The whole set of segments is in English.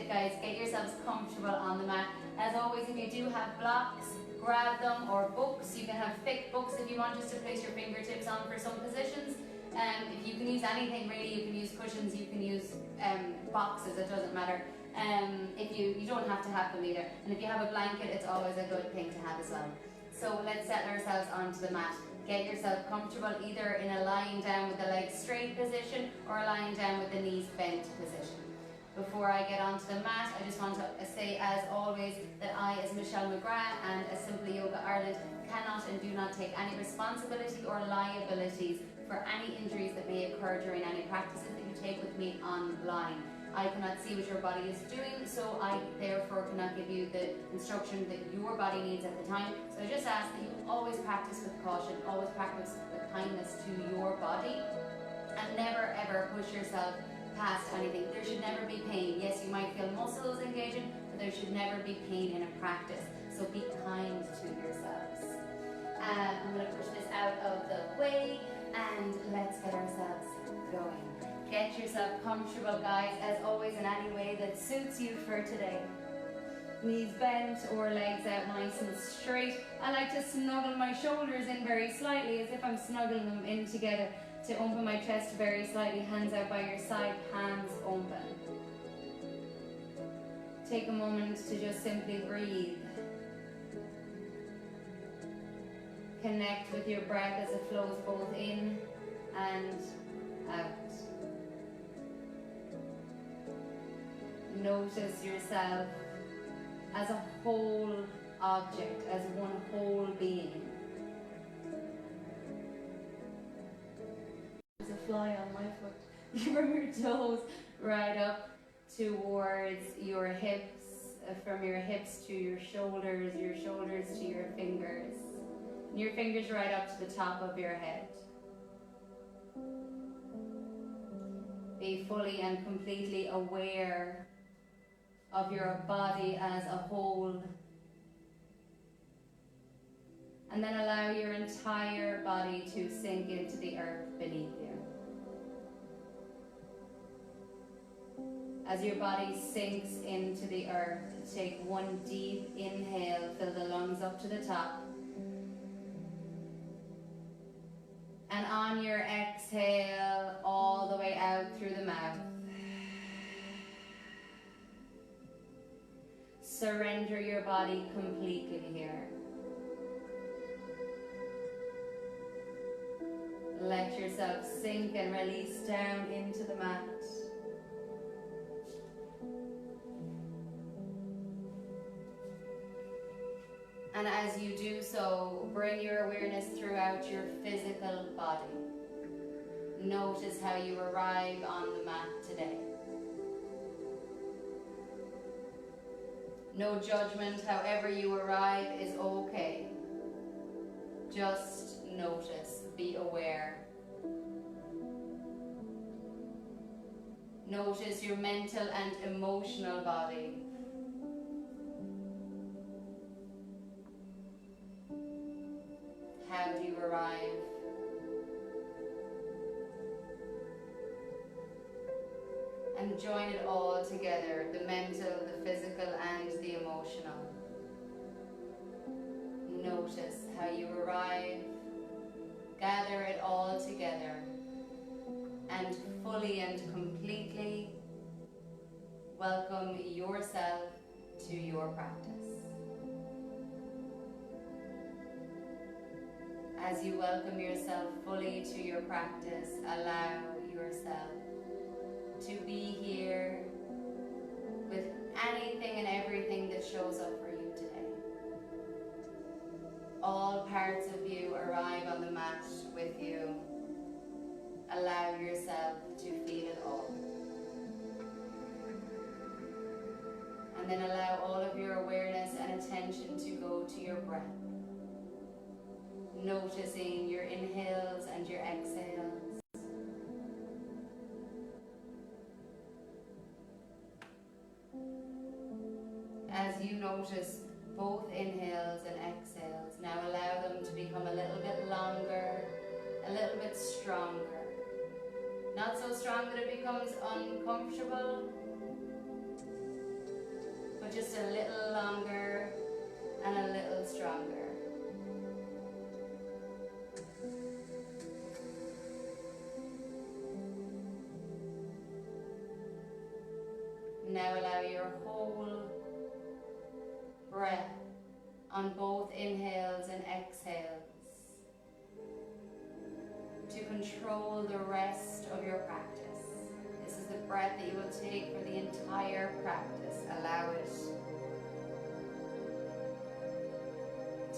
it, guys. Get yourselves comfortable on the mat. As always, if you do have blocks, grab them, or books. You can have thick books if you want, just to place your fingertips on for some positions. If you can use anything really, you can use cushions, you can use boxes, it doesn't matter. If you don't have to have them either. And if you have a blanket, it's always a good thing to have as well. So let's settle ourselves onto the mat. Get yourself comfortable either in a lying down with the legs straight position or a lying down with the knees bent position. Before I get onto the mat, I just want to say, as always, that I, as Michelle McGrath and as Simply Yoga Ireland, cannot and do not take any responsibility or liabilities for any injuries that may occur during any practices that you take with me online. I cannot see what your body is doing, so I therefore cannot give you the instruction that your body needs at the time. So I just ask that you always practice with caution, always practice with kindness to your body, and never ever push yourself past anything. There should never be pain. Yes, you might feel muscles engaging, but there should never be pain in a practice. So be kind to yourselves. I'm going to push this out of the way, and let's get ourselves going. Get yourself comfortable, guys, as always, in any way that suits you for today. Knees bent or legs out nice and straight. I like to snuggle my shoulders in very slightly, as if I'm snuggling them in together, to open my chest very slightly. Hands out by your side, palms open. Take a moment to just simply breathe. Connect with your breath as it flows both in and out. Notice yourself as a whole object, as one whole being. There's a fly on my foot. From your toes right up towards your hips, from your hips to your shoulders to your fingers, and your fingers right up to the top of your head. Be fully and completely aware of your body as a whole, and then allow your entire body to sink into the earth beneath you. As your body sinks into the earth, take one deep inhale, fill the lungs up to the top, and on your exhale, all the way out through the mouth. Surrender your body completely here. Let yourself sink and release down into the mat. And as you do so, bring your awareness throughout your physical body. Notice how you arrive on the mat today. No judgment, however you arrive is okay. Just notice, be aware. Notice your mental and emotional body. How do you arrive? And join it all together, the mental, the physical, and the emotional. Notice how you arrive, gather it all together, and fully and completely welcome yourself to your practice. As you welcome yourself fully to your practice, allow yourself to be here with anything and everything that shows up for you today. All parts of you arrive on the mat with you. Allow yourself to feel it all. And then allow all of your awareness and attention to go to your breath. Noticing your inhales and your exhales. As you notice both inhales and exhales, now allow them to become a little bit longer, a little bit stronger. Not so strong that it becomes uncomfortable, but just a little longer and a little stronger. Now allow your whole breath on both inhales and exhales to control the rest of your practice. This is the breath that you will take for the entire practice. Allow it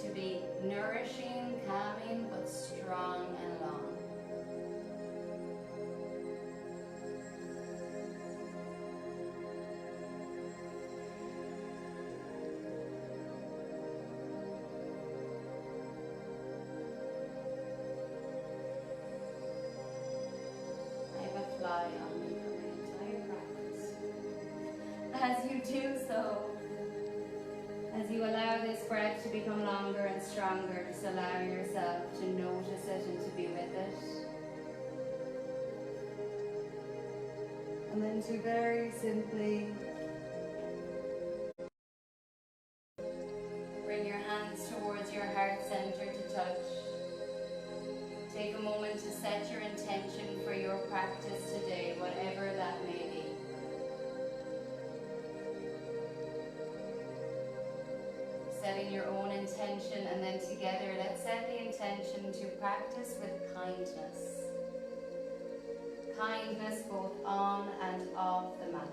to be nourishing, calming, but strong and long. On me for my entire practice. As you do so, as you allow this breath to become longer and stronger, just allow yourself to notice it and to be with it. And then to very simply bring your hands towards your heart center to touch. Take a moment to set your intention for your practice today, whatever that may be. Setting your own intention, and then together let's set the intention to practice with kindness. Kindness both on and off the mat.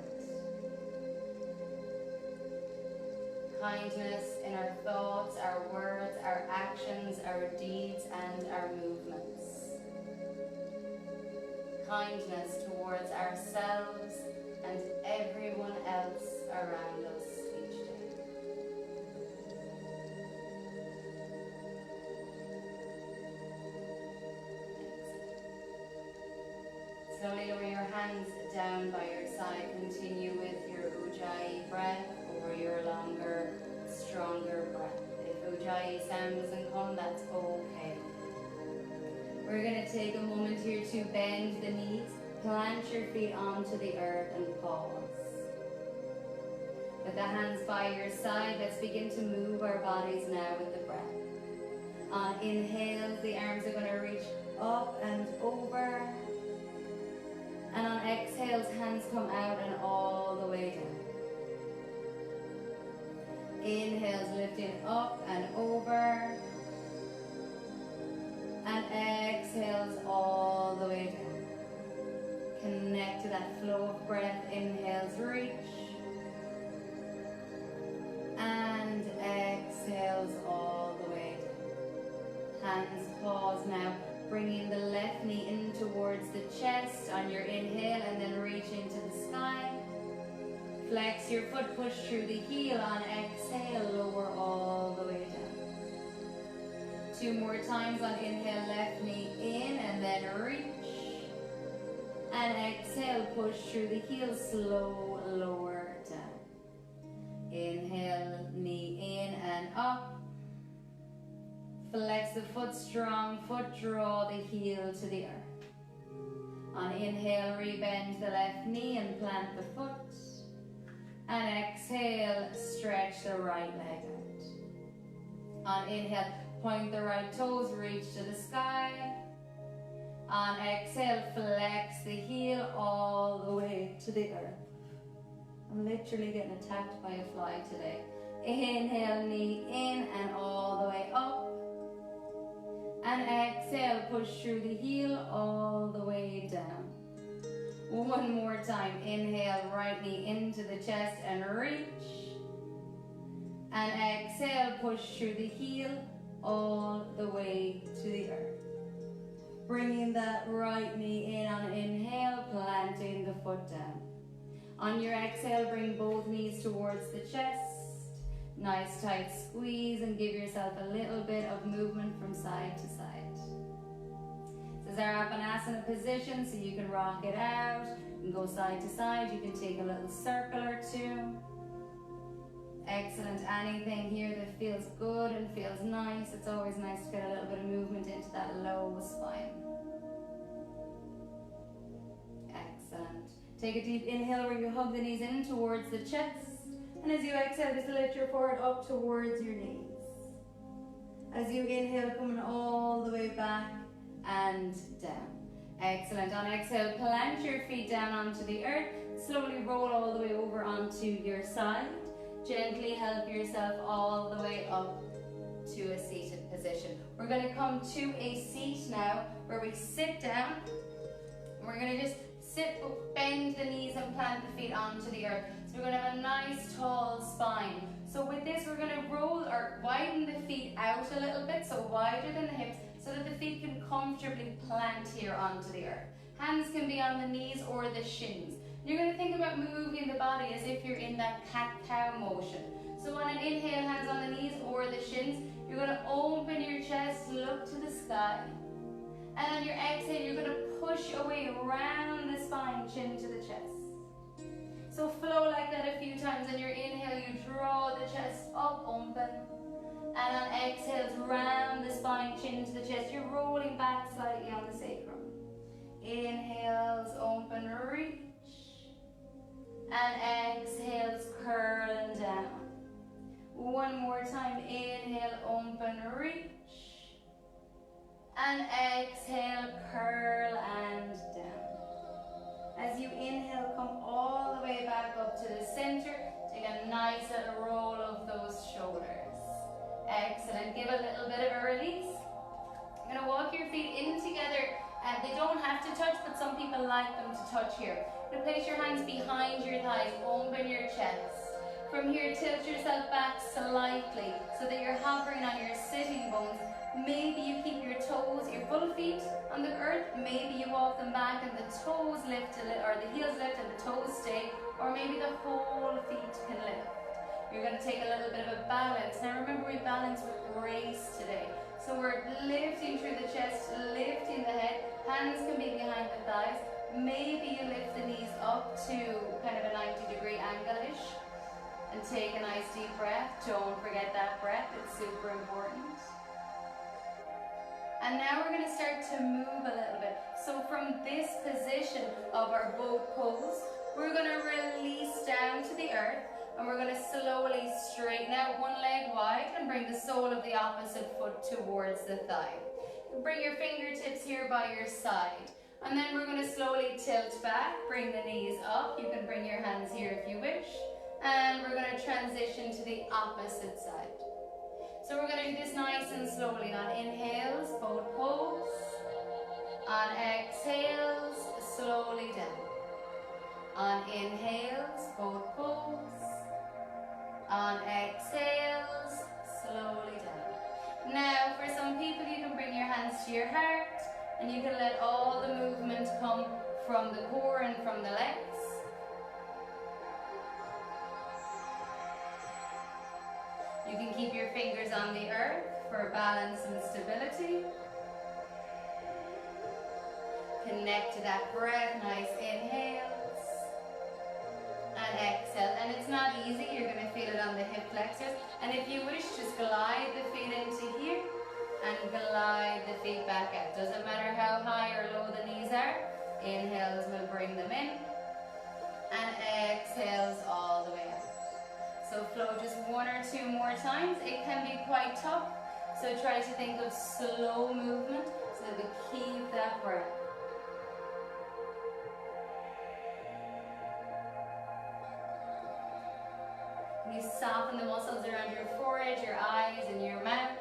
Kindness in our thoughts, our words, our actions, our deeds, and our movements. Kindness towards ourselves and everyone else around us each day. Slowly lower your hands down by your side. Continue with your Ujjayi breath or your longer, stronger breath. If Ujjayi sound doesn't come, that's okay. We're going to take a moment here to bend the knees, plant your feet onto the earth and pause. With the hands by your side, let's begin to move our bodies now with the breath. On inhales, the arms are going to reach up and over. And on exhales, hands come out and all the way down. Inhales, lifting up and over. And exhales all the way down. Connect to that flow of breath. Inhales, reach. And exhales all the way down. Hands pause now. Bringing the left knee in towards the chest on your inhale and then reach into the sky. Flex your foot, push through the heel. On exhale, lower all the way down. 2 more times on inhale, left knee in and then reach. And exhale, push through the heel, slow, lower down. Inhale, knee in and up. Flex the foot strong, foot draw the heel to the earth. On inhale, rebend the left knee and plant the foot. And exhale, stretch the right leg out. On inhale, point the right toes, reach to the sky. On exhale, flex the heel all the way to the earth. I'm literally getting attacked by a fly today. Inhale, knee in and all the way up. And exhale, push through the heel all the way down. 1 more time. Inhale, right knee into the chest and reach. And exhale, push through the heel all the way to the earth. Bringing that right knee in on inhale, planting the foot down. On your exhale, bring both knees towards the chest. Nice tight squeeze and give yourself a little bit of movement from side to side. This is our Apanasana position, so you can rock it out. You can go side to side. You can take a little circle or 2. Excellent. Anything here that feels good and feels nice. It's always nice to get a little bit of movement into that low spine. Excellent. Take a deep inhale where you hug the knees in towards the chest. And as you exhale, just lift your forehead up towards your knees. As you inhale, coming all the way back and down. Excellent. On exhale, plant your feet down onto the earth. Slowly roll all the way over onto your side. Gently help yourself all the way up to a seated position. We're going to come to a seat now where we sit down. We're going to just sit, bend the knees and plant the feet onto the earth. So we're going to have a nice tall spine. So with this, we're going to roll or widen the feet out a little bit, so wider than the hips, so that the feet can comfortably plant here onto the earth. Hands can be on the knees or the shins. You're going to think about moving the body as if you're in that cat-cow motion. So on an inhale, hands on the knees or the shins, you're going to open your chest, look to the sky. And on your exhale, you're going to push away around the spine, chin to the chest. So flow like that a few times. On your inhale, you draw the chest up, open. And on exhales, round the spine, chin to the chest. You're rolling back slightly on the sacrum. Inhales, open, reach. And exhales, curl and down. One more time. Inhale, open, reach. And exhale, curl and down. As you inhale, come all the way back up to the center. Take a nice little roll of those shoulders. Excellent. Give a little bit of a release. You're going to walk your feet in together. They don't have to touch, but some people like them to touch here. You're going to place your hands behind your thighs. Open your chest. From here, tilt yourself back slightly so that you're hovering on your sitting bones. Maybe you keep your toes, your full feet on the earth. Maybe you walk them back and the toes lift a little, or the heels lift and the toes stay. Or maybe the whole feet can lift. You're going to take a little bit of a balance. Now remember, we balance with grace today. So we're lifting through the chest, lifting the head. Hands can be behind the thighs. Maybe you lift the knees up to kind of a 90-degree angle-ish. And take a nice deep breath. Don't forget that breath, it's super important. And now we're going to start to move a little bit. So from this position of our boat pose, we're going to release down to the earth, and we're going to slowly straighten out one leg wide and bring the sole of the opposite foot towards the thigh. Bring your fingertips here by your side. And then we're going to slowly tilt back, bring the knees up. You can bring your hands here if you wish. And we're going to transition to the opposite side. So we're going to do this nice and slowly. On inhales, boat pose. On exhales, slowly down. On inhales, boat pose. On exhales, slowly down. Now, for some people, you can bring your hands to your heart, and you can let all the movement come from the core and from the legs. You can keep your fingers on the earth for balance and stability. Connect to that breath, nice inhales. And exhale. And it's not easy, you're going to feel it on the hip flexors. And if you wish, just glide the feet into here and glide the feet back out. Doesn't matter how high or low the knees are. Inhales will bring them in. And exhales all the way out. So flow just one or two more times. It can be quite tough, so try to think of slow movement so that we keep that breath. You soften the muscles around your forehead, your eyes, and your mouth.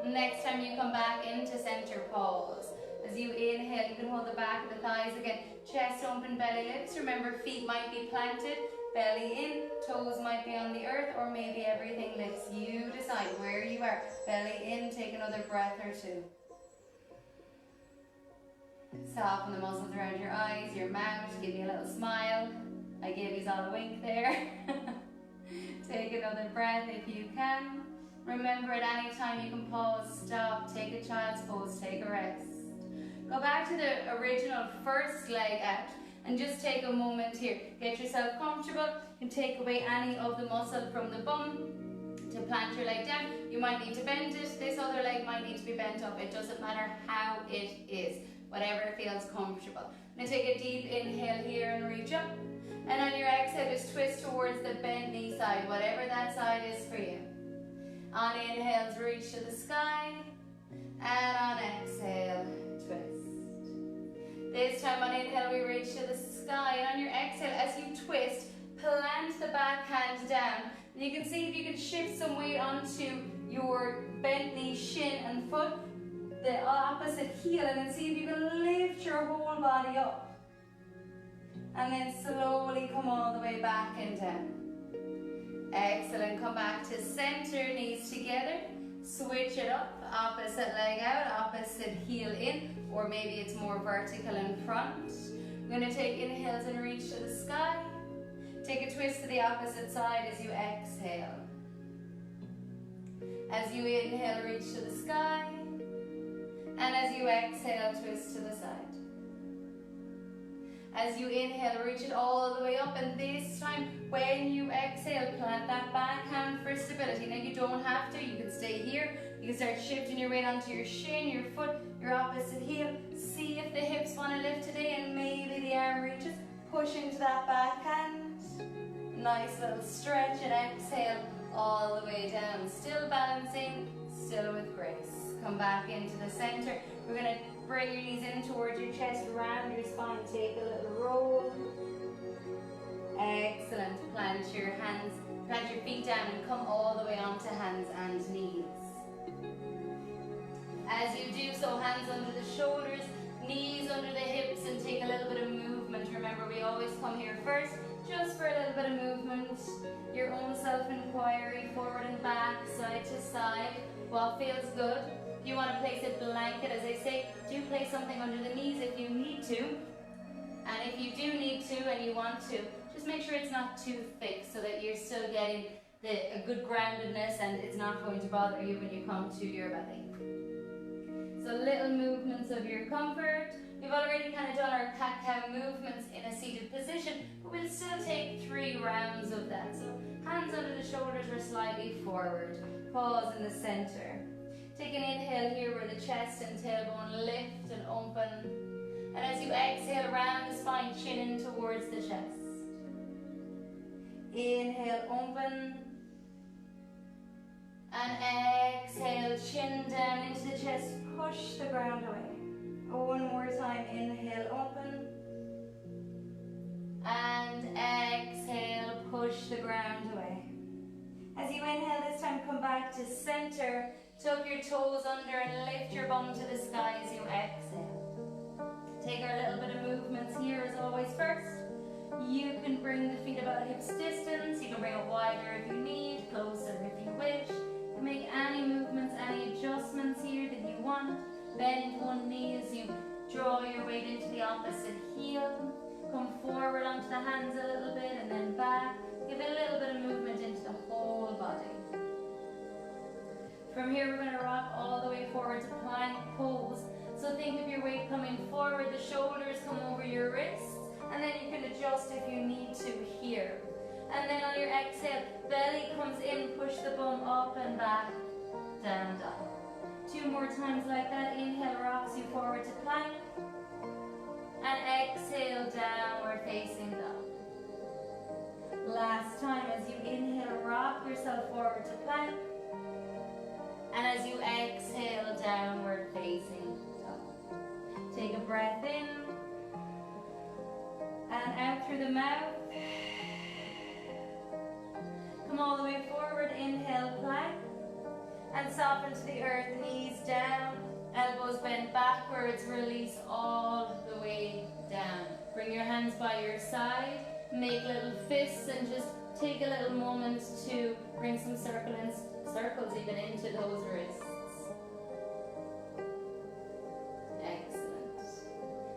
Next time you come back into center pose. As you inhale, you can hold the back of the thighs again. Chest open, belly lifts. Remember, feet might be planted, belly in, toes might be on the earth, or maybe everything lifts. You decide where you are. Belly in, take another breath or two. Soften the muscles around your eyes, your mouth. Give me a little smile. I gave you all a wink there. Take another breath if you can. Remember, at any time you can pause, stop, take a child's pose, take a rest. Go back to the original first leg out and just take a moment here. Get yourself comfortable. You can take away any of the muscle from the bum to plant your leg down. You might need to bend it. This other leg might need to be bent up. It doesn't matter how it is, whatever feels comfortable. Now take a deep inhale here and reach up. And on your exhale, just twist towards the bent knee side, whatever that side is for you. On inhales, reach to the sky. And on exhale, twist. This time on inhale, we reach to the sky. And on your exhale, as you twist, plant the back hand down. And you can see if you can shift some weight onto your bent knee, shin and foot, the opposite heel, and then see if you can lift your whole body up. And then slowly come all the way back and down. Excellent, come back to center, knees together. Switch it up, opposite leg out, opposite heel in, or maybe it's more vertical in front. We're going to take inhales and reach to the sky. Take a twist to the opposite side as you exhale. As you inhale, reach to the sky. And as you exhale, twist to the side. As you inhale, reach it all the way up, and this time when you exhale, plant that back hand for stability. Now you don't have to, you can stay here. You can start shifting your weight onto your shin, your foot, your opposite heel. See if the hips want to lift today, and maybe the arm reaches. Push into that back hand. Nice little stretch, and exhale all the way down. Still balancing, still with grace. Come back into the center. We're going to bring your knees in towards your chest, round your spine, take a little roll. Excellent. Plant your feet down and come all the way onto hands and knees. As you do so, hands under the shoulders, knees under the hips, and take a little bit of movement. Remember, we always come here first, just for a little bit of movement. Your own self-inquiry, forward and back, side to side, what feels good. If you want to place a blanket, as I say, do place something under the knees if you need to. And if you do need to and you want to, just make sure it's not too thick so that you're still getting a good groundedness and it's not going to bother you when you come to your belly. So little movements of your comfort. We've already kind of done our cat-cow movements in a seated position, but we'll still take 3 rounds of that. So hands under the shoulders or slightly forward. Pause in the center. Take an inhale here where the chest and tailbone lift and open. And as you exhale, round the spine, chin in towards the chest. Inhale, open. And exhale, chin down into the chest, push the ground away. One more time, inhale, open. And exhale, push the ground away. As you inhale this time, come back to center. Tuck your toes under and lift your bum to the sky as you exhale. Take our little bit of movements here as always first. You can bring the feet about hips distance. You can bring it wider if you need, closer if you wish. You can make any movements, any adjustments here that you want. Bend one knee as you draw your weight into the opposite heel. Come forward onto the hands a little bit and then back. Give it a little bit of movement into the whole body. From here, we're going to rock all the way forward to plank pose. So think of your weight coming forward, the shoulders come over your wrists, and then you can adjust if you need to here. And then on your exhale, belly comes in, push the bum up and back, down, down. 2 more times like that. Inhale rocks you forward to plank. And exhale, downward facing dog. Last time, as you inhale, rock yourself forward to plank. And as you exhale, downward facing dog. Take a breath in. And out through the mouth. Come all the way forward, inhale, plank. And soften to the earth, knees down, elbows bent backwards, release all the way down. Bring your hands by your side, make little fists, and just take a little moment to bring some circles even into those wrists. Excellent.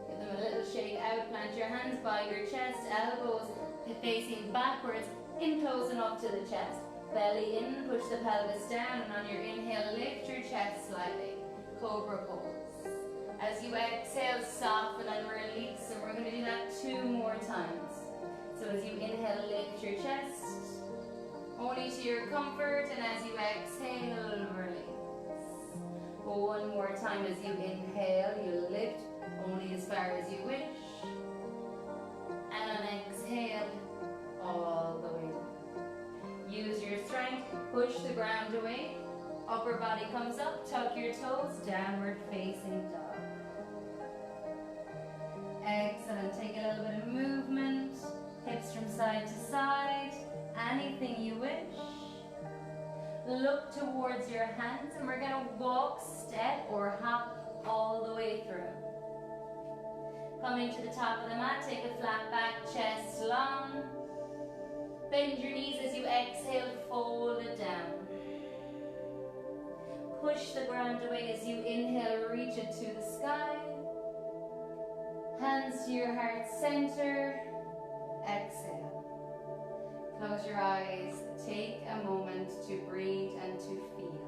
Give them a little shake out, plant your hands by your chest, elbows facing backwards, in close enough to the chest. Belly in, push the pelvis down, and on your inhale, lift your chest slightly. Cobra pose. As you exhale, soften and release, and we're going to do that 2 more times. So as you inhale, lift your chest, only to your comfort, and as you exhale, release. 1 more time. As you inhale, you lift, only as far as you wish. Upper body comes up, tuck your toes, downward facing dog. Excellent, take a little bit of movement, hips from side to side, anything you wish. Look towards your hands and we're going to walk, step or hop all the way through. Coming to the top of the mat, take a flat back, chest long. Bend your knees as you exhale, fold it down. Push the ground away as you inhale, reach it to the sky. Hands to your heart center, exhale. Close your eyes, take a moment to breathe and to feel.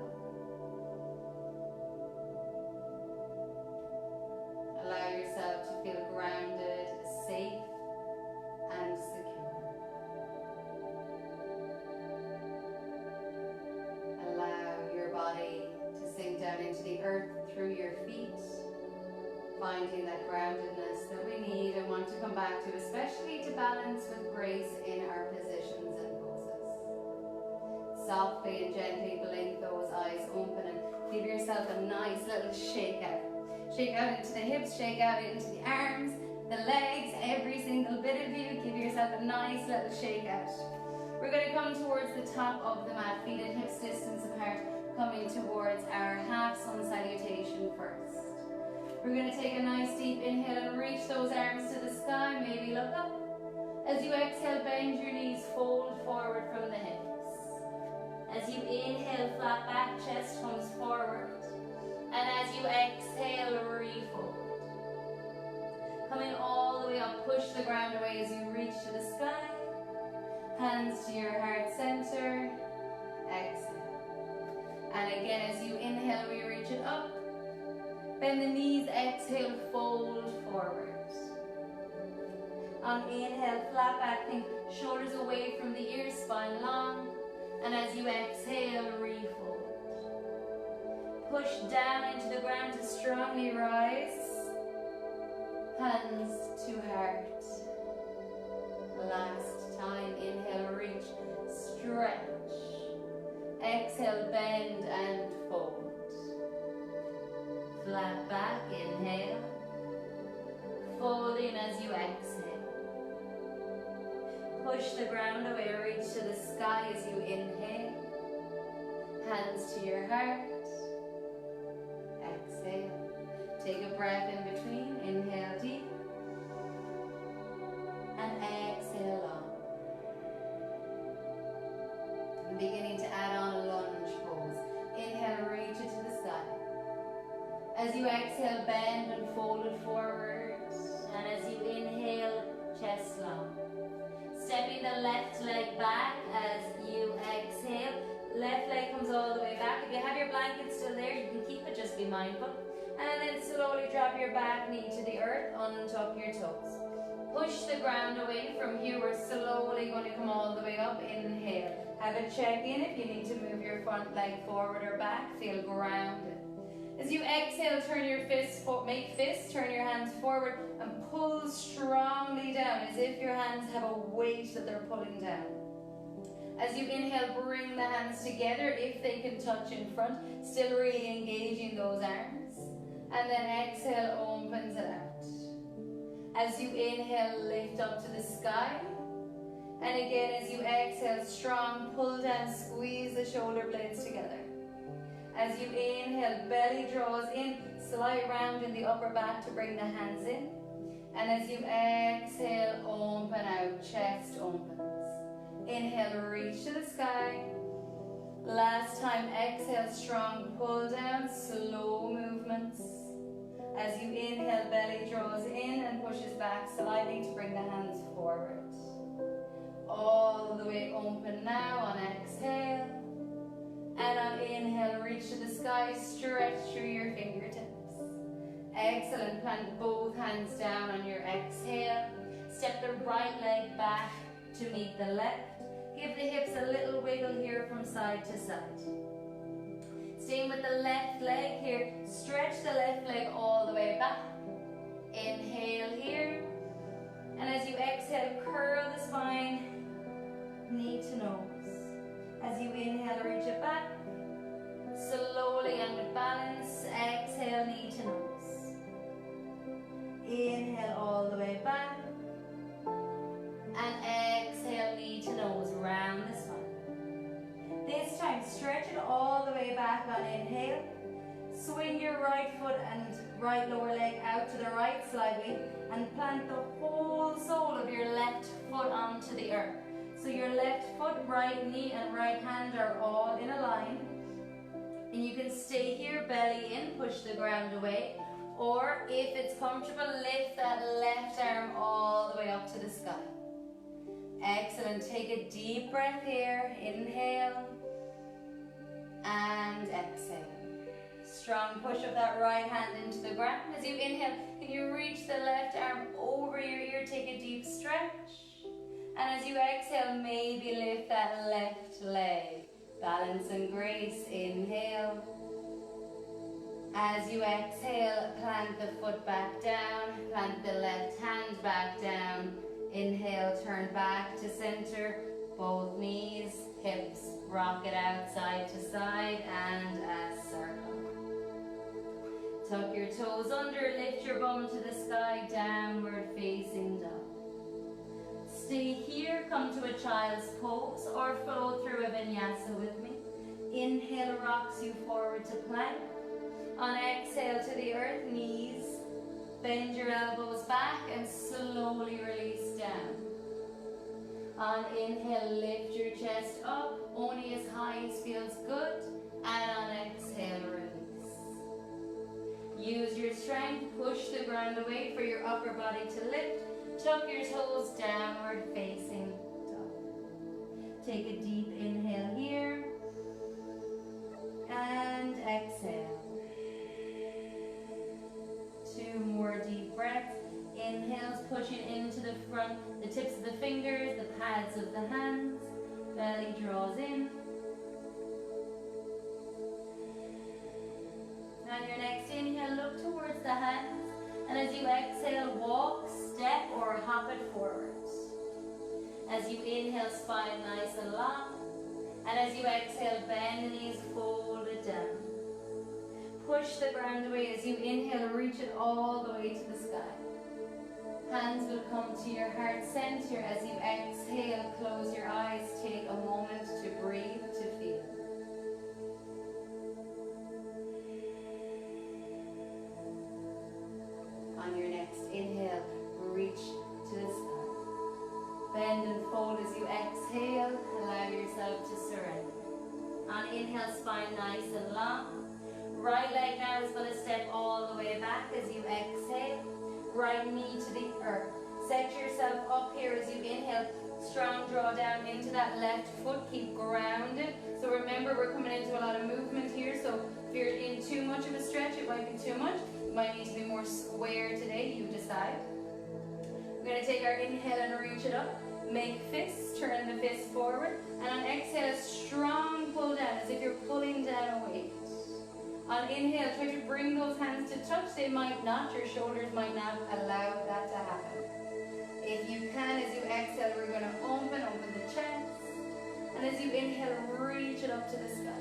Allow yourself to feel grounded, safe and secure. Allow your body to sink down into the earth through your feet, finding that groundedness that we need and want to come back to, especially to balance with grace in our positions and poses. Softly and gently blink those eyes open and give yourself a nice little shake out. Shake out into the hips, shake out into the arms, the legs, every single bit of you. Give yourself a nice little shake out. We're going to come towards the top of the mat, feet and hips distance apart, coming towards our half sun salutation first. We're going to take a nice deep inhale and reach those arms to the sky, maybe look up. As you exhale, bend your knees, fold forward from the hips. As you inhale, flat back, chest comes forward. And as you exhale, refold. Coming all the way up, push the ground away as you reach to the sky. Hands to your heart center, exhale. And again, as you inhale, we reach it up. Bend the knees, exhale, fold forward. On inhale, flat back, think shoulders away from the ears, spine long. And as you exhale, refold. Push down into the ground to strongly rise. Hands to heart. Last time, inhale, reach, stretch. Exhale, bend and fold. Flat back, inhale. Folding as you exhale. Push the ground away, reach to the sky as you inhale. Hands to your heart. Exhale. Take a breath in between. Inhale deep. And exhale long. And beginning to add on a lunge pose. Inhale, reach it to the sky. As you exhale, bend and fold it forward. And as you inhale, chest long. Stepping the left leg back as you exhale. Left leg comes all the way back. If you have your blanket still there, you can keep it, just be mindful. And then slowly drop your back knee to the earth, untuck your toes. Push the ground away. From here, we're slowly going to come all the way up. Inhale. Have a check in if you need to move your front leg forward or back. Feel grounded. As you exhale, turn your fists, make fists, turn your hands forward and pull strongly down as if your hands have a weight that they're pulling down. As you inhale, bring the hands together if they can touch in front, still really engaging those arms. And then exhale, opens it out. As you inhale, lift up to the sky. And again, as you exhale, strong, pull down, squeeze the shoulder blades together. As you inhale, belly draws in, slight round in the upper back to bring the hands in. And as you exhale, open out, chest opens. Inhale, reach to the sky. Last time, exhale, strong, pull down, slow movements. As you inhale, belly draws in and pushes back slightly to bring the hands forward. All the way open now on exhale. And on inhale, reach to the sky, stretch through your fingertips. Excellent, plant both hands down on your exhale. Step the right leg back to meet the left. Give the hips a little wiggle here from side to side. Staying with the left leg here, stretch the left leg all the way back. Inhale here. And as you exhale, curl the spine, knee to nose. As you inhale, reach it back. Slowly and with balance, exhale, knee to nose. Inhale all the way back. And exhale, knee to nose, round the spine. This time, stretch it all the way back on inhale. Swing your right foot and right lower leg out to the right slightly and plant the whole sole of your left foot onto the earth. So your left foot, right knee and right hand are all in a line. And you can stay here, belly in, push the ground away. Or if it's comfortable, lift that left arm all the way up to the sky. Excellent. Take a deep breath here. Inhale and exhale. Strong push of that right hand into the ground. As you inhale, can you reach the left arm over your ear? Take a deep stretch. And as you exhale, maybe lift that left leg. Balance and grace. Inhale. As you exhale, plant the foot back down. Plant the left hand back down. Inhale, turn back to center. Both knees, hips, rock it out side to side and a circle. Tuck your toes under, lift your bum to the sky, downward facing dog. Stay here, come to a child's pose or flow through a vinyasa with me. Inhale rocks you forward to plank. On exhale to the earth, knees. Bend your elbows back and slowly release down. On inhale, lift your chest up, only as high as feels good. And on exhale, release. Use your strength, push the ground away for your upper body to lift. Tuck your toes, downward facing dog. Take a deep inhale here. And exhale. 2 more deep breaths. Inhales, pushing into the front, the tips of the fingers, the pads of the hands. Belly draws in. On your next inhale, look towards the hands. And as you exhale, walk, step, or hop it forward. As you inhale, spine nice and long. And as you exhale, bend the knees, fold it down. Push the ground away. As you inhale, reach it all the way to the sky. Hands will come to your heart center. As you exhale, close your eyes. Take a moment to breathe, to feel. On your next inhale, reach to the sky. Bend and fold as you exhale. Allow yourself to surrender. On inhale, spine nice and long. Right leg now is going to step all the way back as you exhale. Right knee to the earth. Set yourself up here as you inhale. Strong draw down into that left foot. Keep grounded. So remember, we're coming into a lot of movement here. So if you're in too much of a stretch, it might be too much. You might need to be more square today. You decide. We're going to take our inhale and reach it up. Make fists. Turn the fists forward. And on exhale, strong pull down as if you're pulling down a weight. On inhale, try to bring those hands to touch. They might not. Your shoulders might not allow that to happen. If you can, as you exhale, we're going to open the chest. And as you inhale, reach it up to the sky.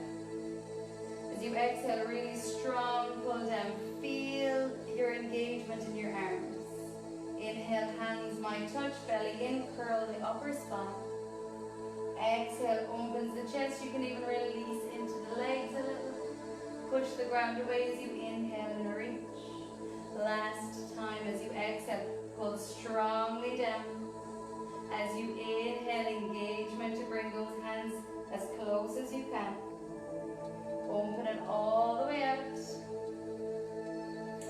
As you exhale, really strong pull down. Feel your engagement in your arms. Inhale, hands might touch, belly in, curl the upper spine. Exhale, opens the chest. You can even release into the legs a little. Push the ground away as you inhale and reach. Last time as you exhale, pull strongly down. As you inhale, engagement to bring those hands as close as you can. Open it all the way out.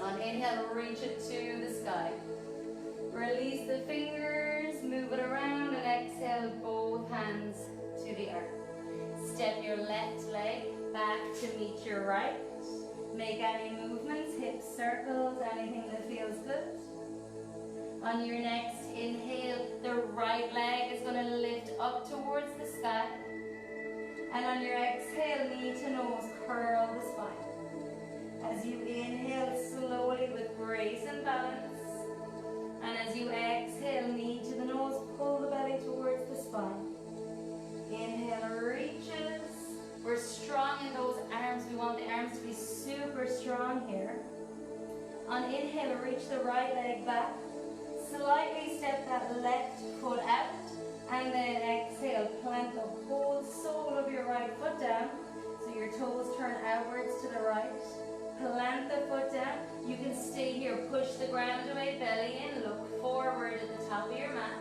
On inhale, reach it to the sky. Release the fingers, move it around, and exhale, both hands to the earth. Step your left leg back to meet your right. Make any movements, hips, circles, anything that feels good. On your next inhale, the right leg is going to lift up towards the sky. And on your exhale, knee to nose, curl the spine. As you inhale slowly with grace and balance. And as you exhale, knee to the nose, pull the belly towards the spine. Inhale, reaches. We're strong in those arms. We want the right leg back. Slightly step that left foot out. And then exhale, plant the whole sole of your right foot down. So your toes turn outwards to the right. Plant the foot down. You can stay here, push the ground away, belly in, look forward at the top of your mat.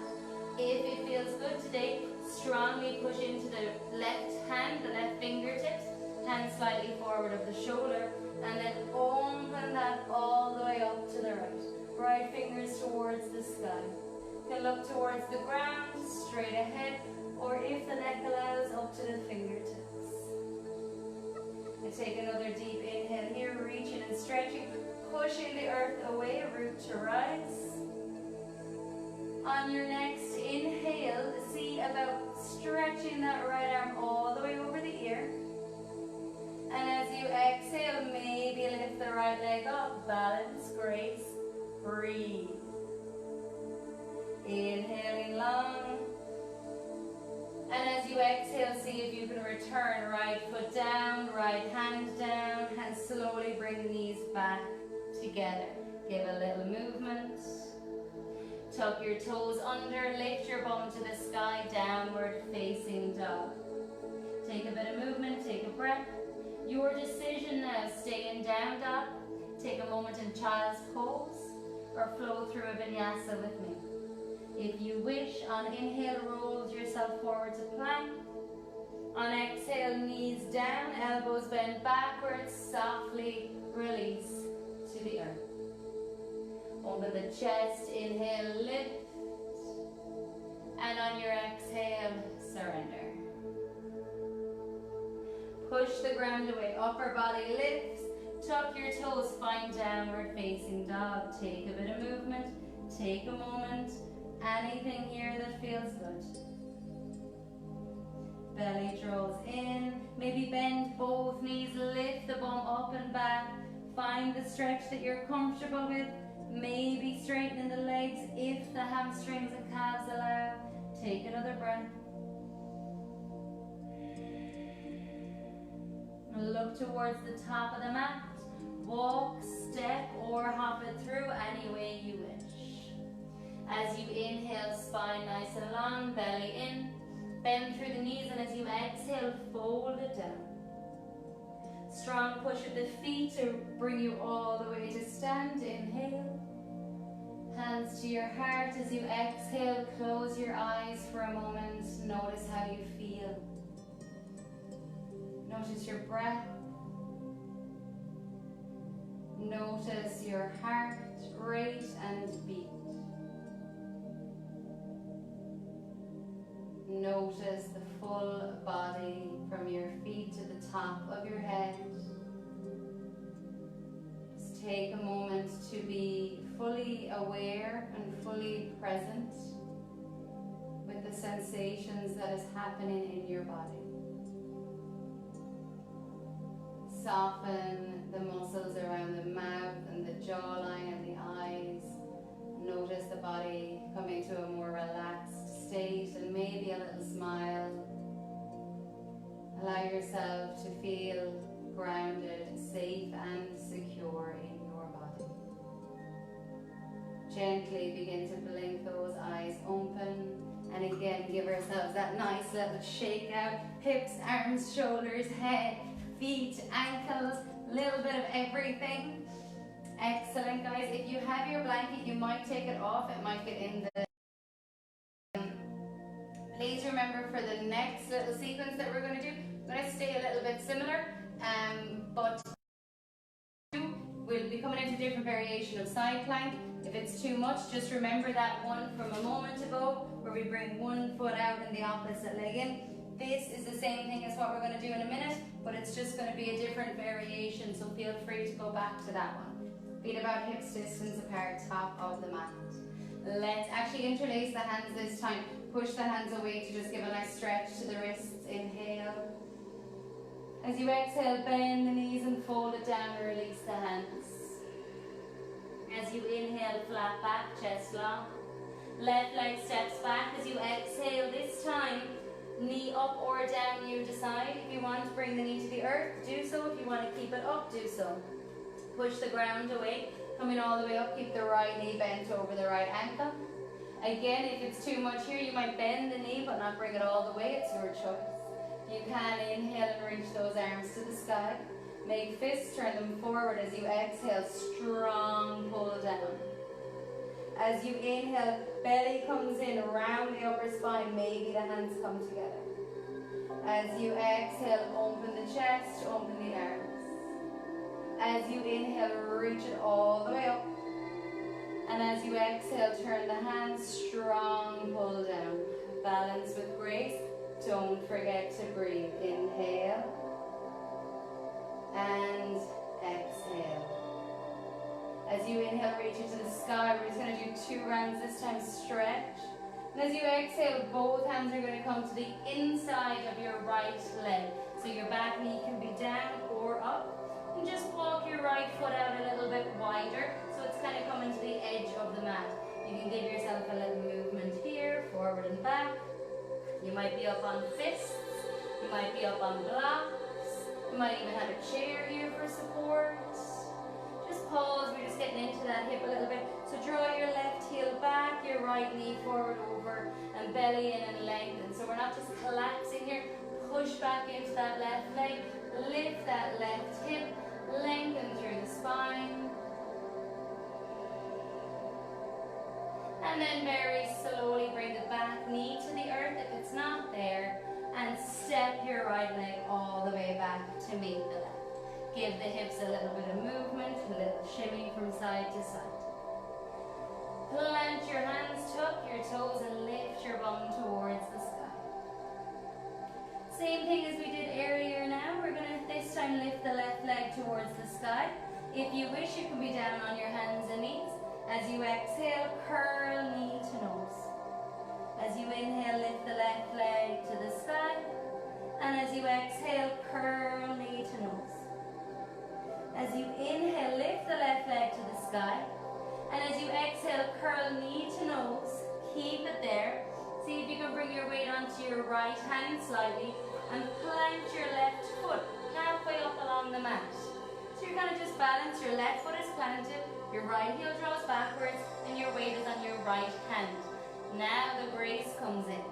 If it feels good today, strongly push into the left hand, the left fingertips, hand slightly forward of the shoulder, and then open that all the way up to the right. Right fingers towards the sky. You can look towards the ground, straight ahead, or if the neck allows, up to the fingertips. And take another deep inhale here, reaching and stretching, pushing the earth away, root to rise. On your next inhale, see about stretching that right arm all the way over the ear. And as you exhale, maybe lift the right leg up, balance, grace, breathe. Inhaling long. And as you exhale, see if you can return right foot down, right hand down, and slowly bring the knees back together. Give a little movement. Tuck your toes under, lift your bum to the sky, downward facing dog. Take a bit of movement, take a breath. Your decision now, stay in down dog, take a moment in child's pose, or flow through a vinyasa with me. If you wish, on inhale, roll yourself forward to plank. On exhale, knees down, elbows bend backwards, softly release to the earth. Open the chest, inhale, lift. And on your exhale, surrender. Push the ground away, upper body lifts. Tuck your toes, find downward facing dog. Take a bit of movement, take a moment. Anything here that feels good. Belly draws in. Maybe bend both knees, lift the bum up and back. Find the stretch that you're comfortable with. Maybe straighten the legs if the hamstrings and calves allow. Take another breath. Look towards the top of the mat. Walk, step, or hop it through any way you wish. As you inhale, spine nice and long, belly in. Bend through the knees, and as you exhale, fold it down. Strong push of the feet to bring you all the way to stand. Inhale. Hands to your heart. As you exhale, close your eyes for a moment. Notice how you feel. Notice your breath. Notice your heart rate and beat. Notice the full body from your feet to the top of your head. Just take a moment to be fully aware and fully present with the sensations that is happening in your body. Soften the muscles around the mouth and the jawline and the eyes. Notice the body coming to a more relaxed state, and maybe a little smile. Allow yourself to feel grounded, safe and secure in your body. Gently begin to blink those eyes open, and again give ourselves that nice little shake out. Hips, arms, shoulders, head, feet, ankles, little bit of everything. Excellent, guys. If you have your blanket, you might take it off. It might get in the... Please remember, for the next little sequence that we're going to do, I'm going to stay a little bit similar, but we'll be coming into a different variation of side plank. If it's too much, just remember that one from a moment ago, where we bring one foot out and the opposite leg in. This is the same thing as what we're going to do in a minute, but it's just going to be a different variation, so feel free to go back to that one. Feet about hips distance apart, top of the mat. Let's actually interlace the hands this time. Push the hands away to just give a nice stretch to the wrists. Inhale. As you exhale, bend the knees and fold it down and release the hands. As you inhale, flat back, chest long. Left leg steps back. As you exhale, this time, knee up or down, you decide. If you want to bring the knee to the earth, do so. If you want to keep it up, do so. Push the ground away. Coming all the way up, keep the right knee bent over the right ankle. Again, if it's too much here, you might bend the knee but not bring it all the way. It's your choice. You can inhale and reach those arms to the sky. Make fists, turn them forward as you exhale, strong pull down. As you inhale, belly comes in around the upper spine, maybe the hands come together. As you exhale, open the chest, open the arms. As you inhale, reach it all the way up. And as you exhale, turn the hands, strong pull down. Balance with grace. Don't forget to breathe. Inhale and exhale. As you inhale, reach it to the sky. We're just going to do 2 rounds this time. Stretch. And as you exhale, both hands are going to come to the inside of your right leg. So your back knee can be down or up. And just walk your right foot out a little bit wider, so it's kind of coming to the edge of the mat. You can give yourself a little movement here, forward and back. You might be up on fists, you might be up on blocks, you might even have a chair here for support. Just pause, we're just getting into that hip a little bit. So draw your left heel back, your right knee forward over, and belly in and lengthen. So we're not just collapsing here, push back into that left leg, lift that left hip, lengthen through the spine. And then very slowly bring the back knee to the earth if it's not there, and step your right leg all the way back to meet the left. Give the hips a little bit of movement, a little shimmy from side to side. Plant your hands, tuck your toes, and lift your bum towards the sky. Same thing as we did earlier now. We're going to this time lift the left leg towards the sky. If you wish, you can be down on your hands and knees. As you exhale, curl knee to nose. As you inhale, lift the left leg to the sky. And as you exhale, curl knee to nose. As you inhale, lift the left leg to the sky. And as you exhale, curl knee to nose. Keep it there. See if you can bring your weight onto your right hand slightly and plant your left foot halfway up along the mat. So you're going to just balance, your left foot is planted, your right heel draws backwards, and your weight is on your right hand. Now the grace comes in.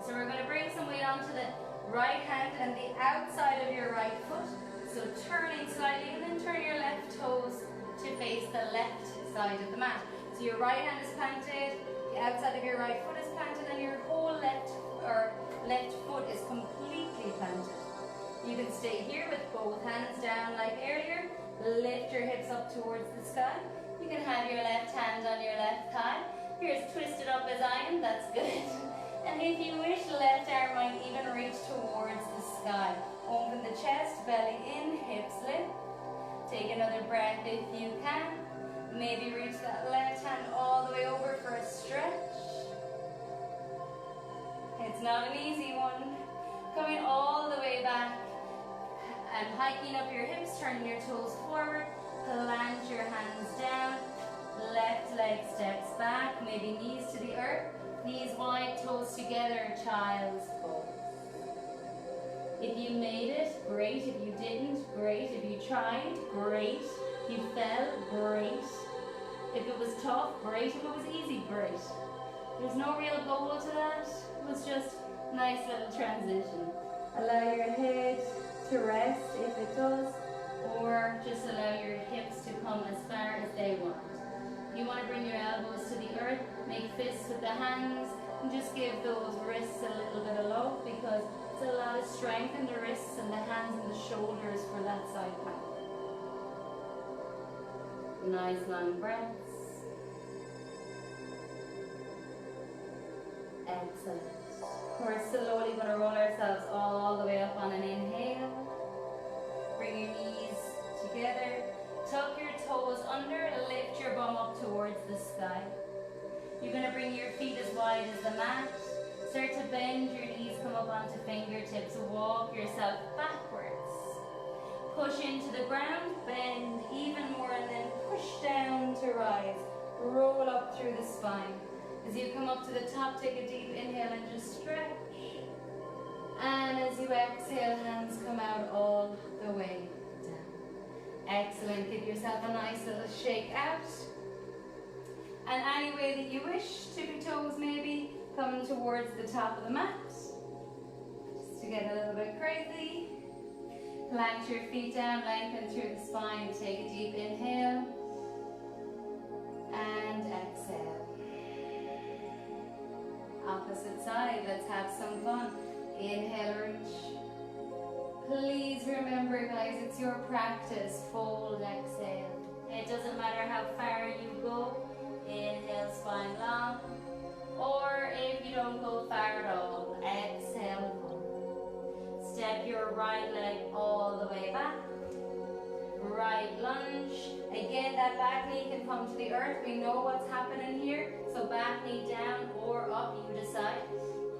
So we're going to bring some weight onto the right hand and the outside of your right foot. So turning slightly, and then turn your left toes to face the left side of the mat. So your right hand is planted, the outside of your right foot is planted, and your whole left foot is completely planted. You can stay here with both hands down like earlier. Lift your hips up towards the sky. You can have your left hand on your left thigh. Here's twisted up as I am, that's good. And if you wish, the left arm might even reach towards the sky. Open the chest, belly in, hips lift. Take another breath if you can. Maybe reach that left hand all the way over for a stretch. It's not an easy one. Coming all the way back and hiking up your hips, turning your toes forward. Plant your hands down. Left leg steps back, maybe knees to the earth. Knees wide, toes together, child's pose. If you made it, great. If you didn't, great. If you tried, great. If you fell, great. If it was tough, great. If it was easy, great. There's no real goal to that. It was just a nice little transition. Allow your head to rest if it does, or just allow your hips to come as far as they want. If you want to bring your elbows to the earth, make fists with the hands, and just give those wrists a little bit of love, because it's a lot of strength in the wrists and the hands and the shoulders for that side plank. Nice long breaths. Excellent. We're slowly going to roll ourselves all the way up on an inhale. Bring your knees together. Tuck your toes under. Lift your bum up towards the sky. You're going to bring your feet as wide as the mat. Start to bend your knees, come up onto fingertips. Walk yourself backwards. Push into the ground, bend even more, and then push down to rise. Roll up through the spine. As you come up to the top, take a deep inhale and just stretch. And as you exhale, hands come out all the way down. Excellent. Give yourself a nice little shake out. And any way that you wish, tippy toes maybe, come towards the top of the mat. Just to get a little bit crazy. Plant your feet down, lengthen through the spine. Take a deep inhale. And exhale. Opposite side, let's have some fun. Inhale, reach. Please remember, guys, it's your practice. Fold, exhale. It doesn't matter how far you go. Inhale, spine long. Or if you don't go far at all, exhale, fold. Step your right leg all the way back. Right lunge. Again, that back knee can come to the earth. We know what's happening here. So back knee down or up, you decide.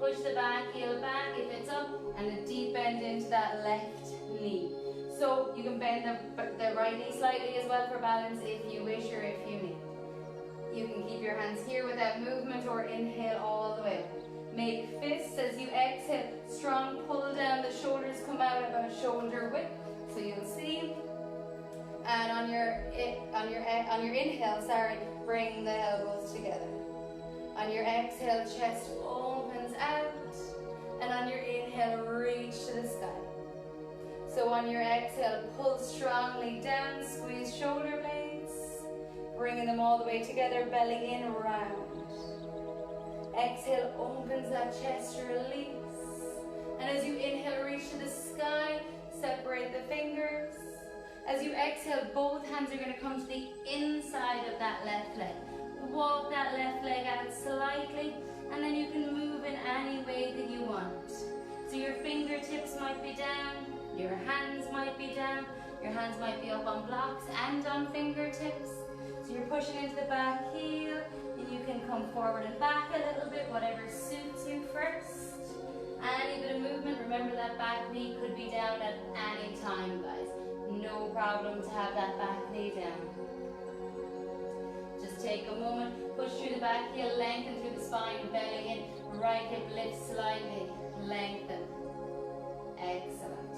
Push the back heel back if it's up, and a deep bend into that left knee. So you can bend the right knee slightly as well for balance if you wish or if you need. You can keep your hands here without movement or inhale all the way. Make fists as you exhale. Strong pull down, the shoulders come out about shoulder width. So you'll see. And on your inhale, bring the elbows together. On your exhale, chest opens out. And on your inhale, reach to the sky. So on your exhale, pull strongly down, squeeze shoulder blades. Bringing them all the way together, belly in, round. Exhale, opens that chest, release. And as you inhale, reach to the sky, separate the fingers. As you exhale, both hands are going to come to the inside of that left leg. Walk that left leg out slightly, and then you can move in any way that you want. So your fingertips might be down, your hands might be down, your hands might be up on blocks and on fingertips. So you're pushing into the back heel, and you can come forward and back a little bit, whatever suits you first. Any bit of movement, remember that back knee could be down at any time, guys. No problem to have that back knee down. Just take a moment, push through the back heel, lengthen through the spine, belly in, right hip lift slightly, lengthen. Excellent.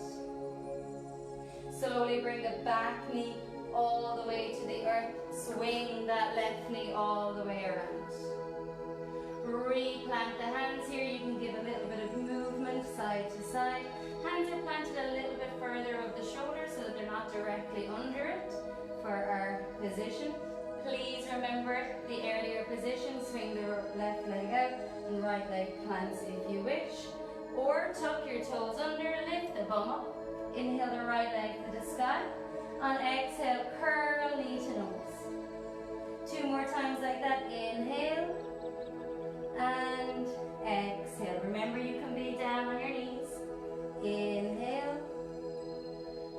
Slowly bring the back knee all the way to the earth, swing that left knee all the way around. Replant the hands here, you can give a little bit of movement side to side. Hands are planted a little bit further of the shoulder so that they're not directly under it for our position. Please remember the earlier position, swing the left leg out and right leg plants if you wish. Or tuck your toes under, lift the bum up. Inhale the right leg to the sky. On exhale, curl knee to nose. 2 more times like that. Inhale and exhale. Remember, you can be down on your knees. Inhale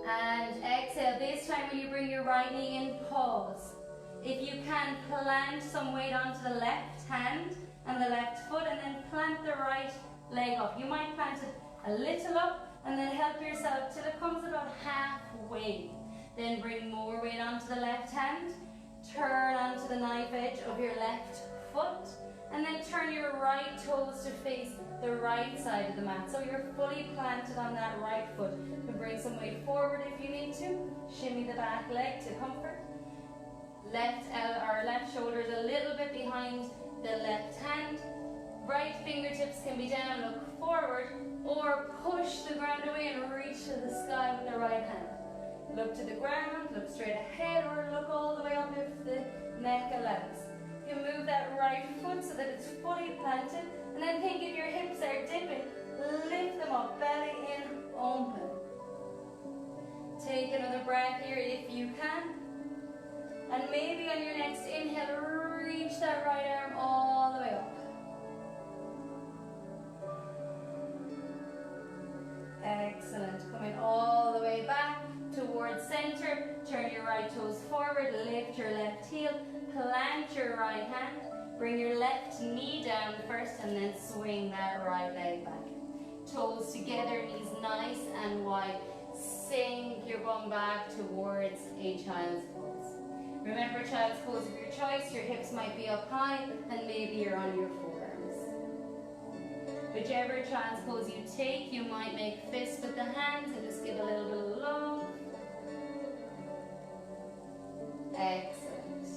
and exhale. This time when you bring your right knee in, pause. If you can, plant some weight onto the left hand and the left foot, and then plant the right leg up. You might plant it a little up and then help yourself till it comes about halfway. Then bring more weight onto the left hand, turn onto the knife edge of your left foot, and then turn your right toes to face the right side of the mat. So you're fully planted on that right foot. You can bring some weight forward if you need to. Shimmy the back leg to comfort. Left shoulder is a little bit behind the left hand. Right fingertips can be down, look forward, or push the ground away and reach to the sky with the right hand. Look to the ground, look straight ahead, or look all the way up if the neck allows. You can move that right foot so that it's fully planted, and then think if your hips are dipping, lift them up, belly in, open. Take another breath here if you can. And maybe on your next inhale, reach that right arm all the way up. Excellent. Coming all the way back towards center. Turn your right toes forward, lift your left heel, plant your right hand, bring your left knee down first, and then swing that right leg back. Toes together, knees nice and wide. Sink your bum back towards a child's pose. Remember, child's pose of your choice. Your hips might be up high and maybe you're on your forearms. Whichever child's pose you take, you might make fists with the hands and just give a little bit of love. Excellent.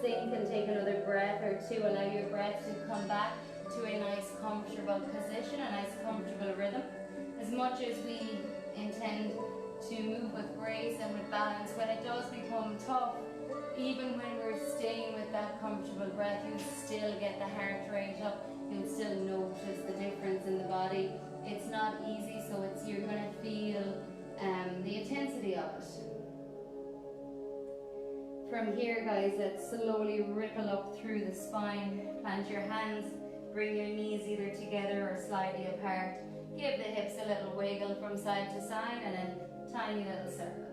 Sink and take another breath or two. Allow your breath to come back to a nice comfortable position, a nice comfortable rhythm. As much as we intend to move with grace and with balance, when it does become tough, even when we're staying with that comfortable breath, you'll still get the heart rate up. You'll still notice the difference in the body. It's not easy, so you're going to feel the intensity of it. From here, guys, let's slowly ripple up through the spine. Plant your hands, bring your knees either together or slightly apart. Give the hips a little wiggle from side to side and a tiny little circle.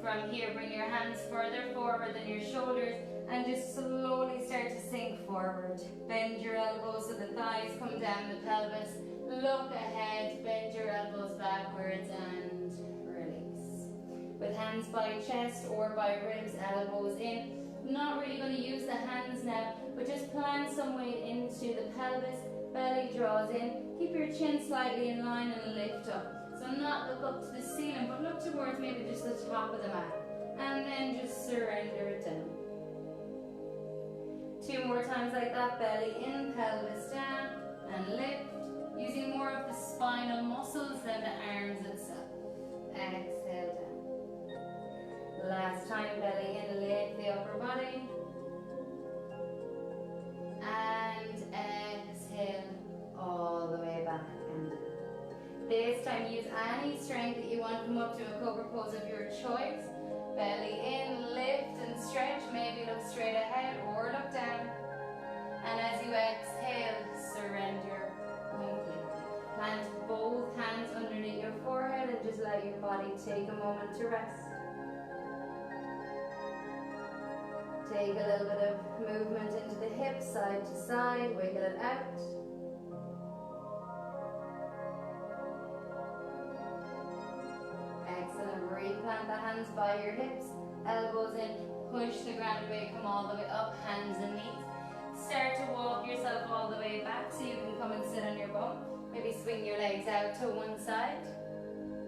From here, bring your hands further forward than your shoulders and just slowly start to sink forward. Bend your elbows so the thighs come down the pelvis. Look ahead, bend your elbows backwards and release. With hands by chest or by ribs, elbows in. Not really going to use the hands now, but just plant some weight into the pelvis. Belly draws in. Keep your chin slightly in line and lift up. So not look up to the ceiling, but look towards maybe just the top of the mat. And then just surrender it down. 2 more times like that. Belly in, pelvis down, and lift. Using more of the spinal muscles than the arms itself. Exhale down. Last time, belly in, lift the upper body. And exhale all the way back and down. This time, use any strength that you want. Come up to a cobra pose of your choice. Belly in, lift and stretch. Maybe look straight ahead or look down. And as you exhale, surrender completely. Plant both hands underneath your forehead and just let your body take a moment to rest. Take a little bit of movement into the hips, side to side, wiggle it out. Excellent. Replant the hands by your hips, elbows in, push the ground away, come all the way up, hands and knees. Start to walk yourself all the way back so you can come and sit on your bum. Maybe swing your legs out to one side.